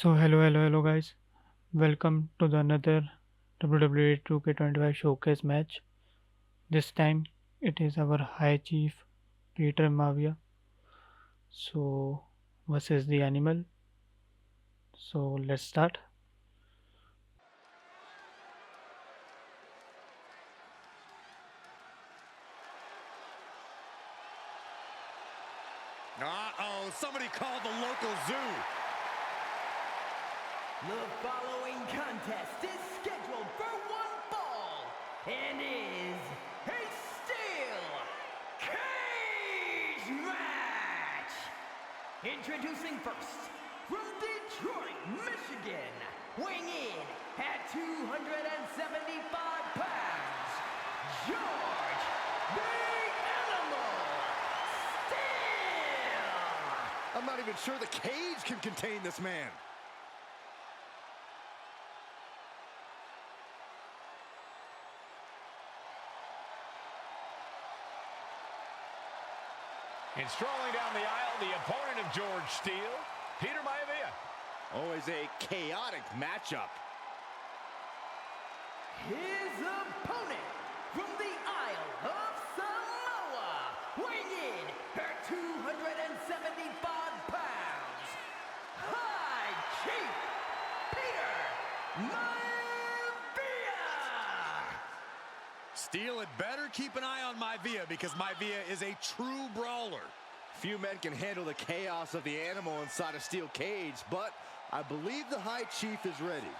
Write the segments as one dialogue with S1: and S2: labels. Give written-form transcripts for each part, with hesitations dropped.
S1: Hello guys. Welcome to the another WWE 2K25 showcase match. This time it is our High Chief Peter Maivia. So versus the animal. So let's start.
S2: Uh-oh, somebody called the local zoo.
S3: The following contest is scheduled for one fall and is a steel cage match. Introducing first, from Detroit, Michigan, weighing in at 275 pounds, George The Animal Steele.
S2: I'm not even sure the cage can contain this man.
S4: And strolling down the aisle, the opponent of George Steele, Peter Maivia.
S2: Always a chaotic matchup.
S3: His opponent from the Isle of Samoa, weighing in at 275 pounds, High Chief Peter Maivia.
S2: Steele had better keep an eye on Maivia because Maivia is a true brawler. Few men can handle the chaos of the animal inside a steel cage, but I believe the High Chief is ready.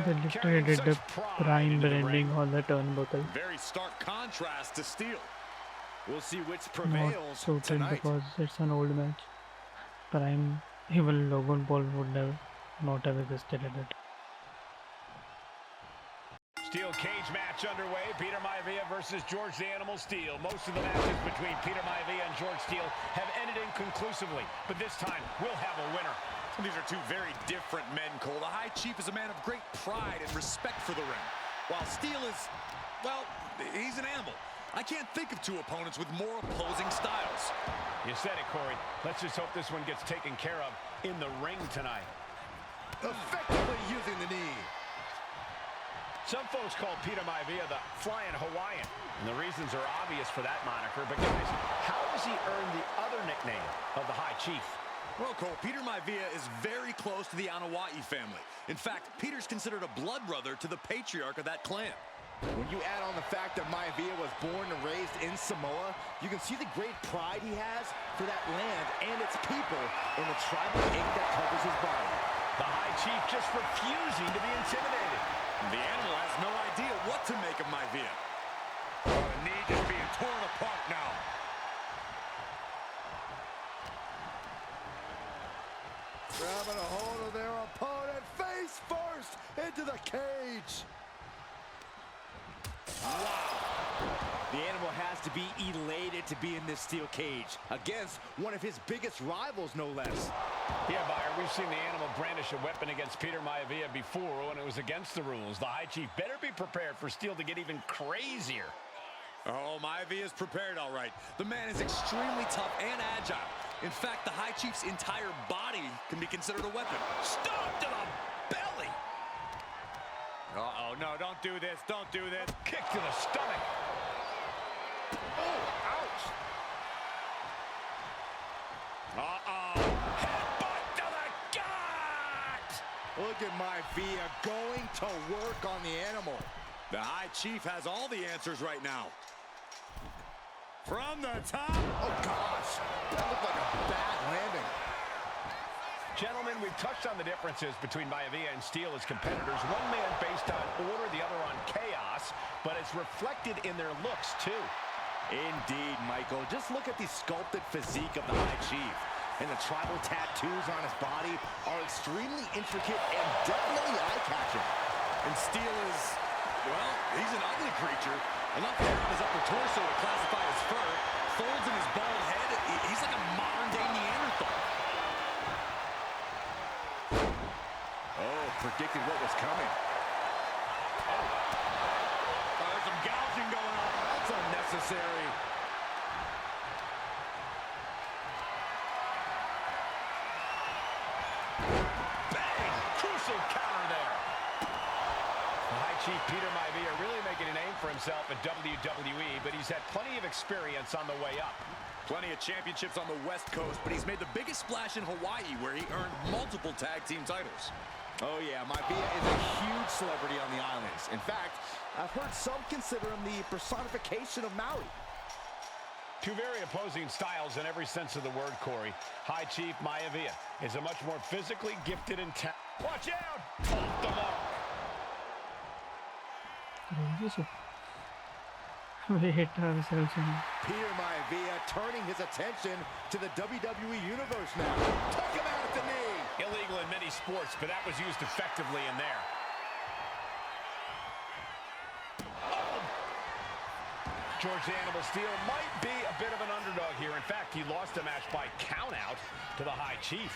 S1: They literally did the prime branding on the turnbuckle.
S2: Very stark contrast to Steele. We'll see which
S1: Not
S2: prevails
S1: suited
S2: tonight.
S1: because it's an old match. Prime even Logan Paul would have not have existed at it.
S4: Steel cage match underway. Peter Maivia versus George The Animal Steele. Most of the matches between Peter Maivia and George Steele have ended inconclusively, but this time we'll have a winner.
S2: These are two very different men, Cole. The High Chief is a man of great pride and respect for the ring, while Steele is, well, he's an animal. I can't think of two opponents with more opposing styles.
S4: You said it, Corey. Let's just hope this one gets taken care of in the ring tonight.
S2: Effectively using the knee.
S4: Some folks call Peter Maivia the Flying Hawaiian, and the reasons are obvious for that moniker. But guys, how does he earn the other nickname of the High Chief?
S2: Well, Cole, Peter Maivia is very close to the Anawa'i family. In fact, Peter's considered a blood brother to the patriarch of that clan. When you add on the fact that Maivia was born and raised in Samoa, you can see the great pride he has for that land and its people in the tribal ink that covers his body.
S4: The High Chief just refusing to be intimidated.
S2: The animal has no idea what to make of Maivia. Oh, the knee just being torn apart now. Grabbing a hold of their opponent face first into the cage. Wow. The animal has to be elated to be in this steel cage against one of his biggest rivals, no less.
S4: Yeah, Byron, we've seen the animal brandish a weapon against Peter Maivia before when it was against the rules. The High Chief better be prepared for Steele to get even crazier.
S2: Oh, Maivia is prepared, all right. The man is extremely tough and agile. In fact, the High Chief's entire body can be considered a weapon. Stomp to the belly! Uh-oh, no, don't do this, don't do this.
S4: Kick to the stomach.
S2: Oh, ouch! Uh-oh. Headbutt to the gut! Look at Maivia going to work on the animal. The High Chief has all the answers right now. From the top. Oh, gosh. That looked like a bad landing.
S4: Gentlemen, we've touched on the differences between Maivia and Steele as competitors. One man based on order, the other on chaos, but it's reflected in their looks, too.
S2: Indeed, Michael. Just look at the sculpted physique of the High Chief. And the tribal tattoos on his body are extremely intricate and definitely eye-catching. And Steele is, well, he's an ugly creature. Enough hair on his upper torso to classify as fur. Folds in his bald head. He's like a modern-day Neanderthal. Oh,
S4: Explosive counter there. High Chief Peter Maivia really making a name for himself at WWE, but he's had plenty of experience on the way up.
S5: Plenty of championships on the West Coast, but he's made the biggest splash in Hawaii, where he earned multiple tag team titles.
S2: Oh yeah, Maivia is a huge celebrity on the islands. In fact, I've heard some consider him the personification of Maui.
S4: Two very opposing styles in every sense of the word, Corey. High Chief Maivia is a much more physically gifted and watch out! Off the mark.
S1: Wait, ourselves in.
S2: Peter Maivia turning his attention to the WWE Universe now. Took him out at the knee.
S4: Illegal in many sports, but that was used effectively in there. Oh. George The Animal Steele might be a bit of an underdog here. In fact, he lost a match by countout to the High Chief.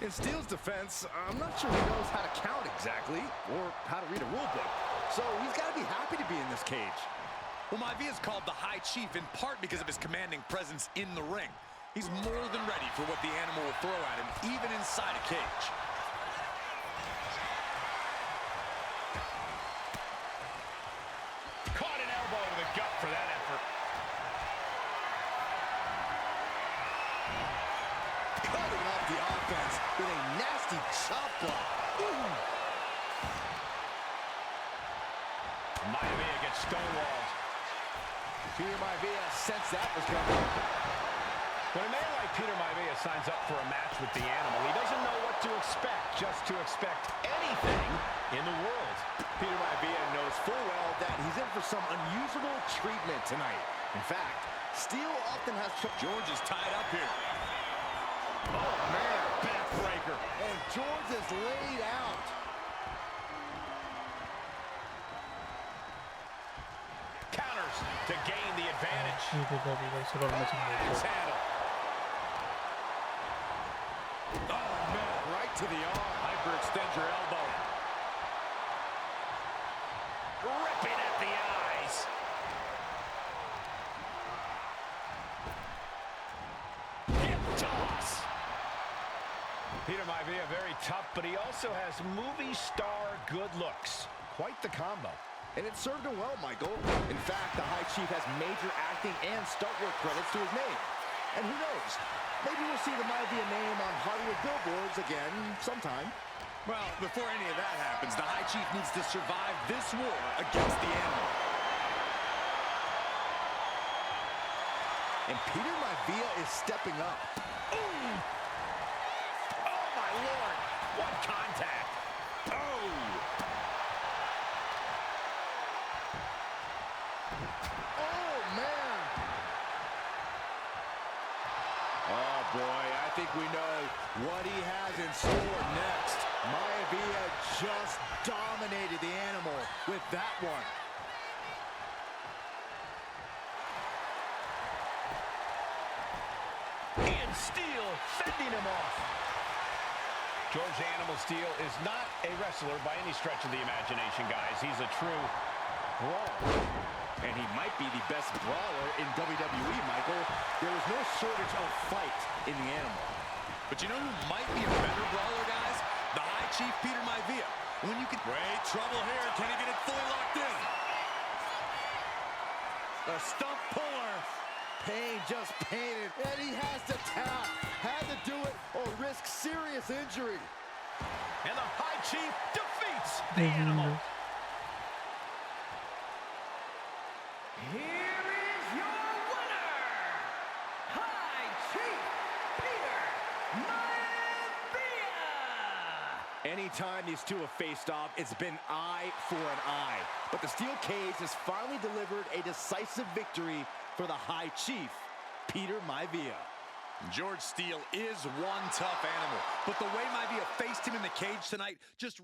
S2: In Steele's defense, I'm not sure he knows how to count exactly or how to read a rule book. So he's got to be happy to be in this cage.
S5: Well, Maivia is called the High Chief in part because of his commanding presence in the ring. He's more than ready for what the animal will throw at him, even inside a cage.
S4: Caught an elbow to the gut for that effort.
S2: Cutting off the offense with a nasty chop block.
S4: Maivia gets stonewalled.
S2: Peter Maivia sensed that was coming.
S4: When a man like Peter Maivia signs up for a match with the animal, he doesn't know what to expect, just to expect anything in the world.
S2: Peter Maivia knows full well that he's in for some unusual treatment tonight. In fact, Steele often has
S5: George is tied up here.
S2: Oh, man, backbreaker. And George is laid out.
S4: Counters to gain the advantage.
S1: It's
S4: Handle.
S2: Oh, man, right to the arm.
S4: Hyperextend your elbow. Ripping at the eyes. Hip toss. Peter Maivia very tough, but he also has movie star good looks. Quite the combo.
S2: And it served him well, Michael. In fact, the High Chief has major acting and stunt work credits to his name. And who knows, maybe we'll see the Maivia name on Hollywood billboards again sometime.
S5: Well, before any of that happens, the High Chief needs to survive this war against the animal.
S2: And Peter Maivia is stepping up.
S4: Ooh. Oh, my Lord. What contact. Oh.
S2: Oh, man. Oh, boy, I think we know what he has in store next. Maivia just dominated the animal with that one.
S4: And Steele fending him off. George The Animal Steele is not a wrestler by any stretch of the imagination, guys. He's a true brawler.
S2: And he might be the best brawler in WWE, Michael. There is no shortage of fight in the animal.
S5: But you know who might be a better brawler, guys? The High Chief Peter Maivia. When you can... Great trouble here. Can he get it fully locked in?
S2: A stump puller. Pain just painted. And he has to tap. Had to do it or risk serious injury.
S4: And the High Chief defeats the animal.
S3: Here is your winner, High Chief Peter Maivia!
S2: Anytime these two have faced off, it's been eye for an eye. But the steel cage has finally delivered a decisive victory for the High Chief, Peter Maivia.
S5: George Steele is one tough animal, but the way Maivia faced him in the cage tonight just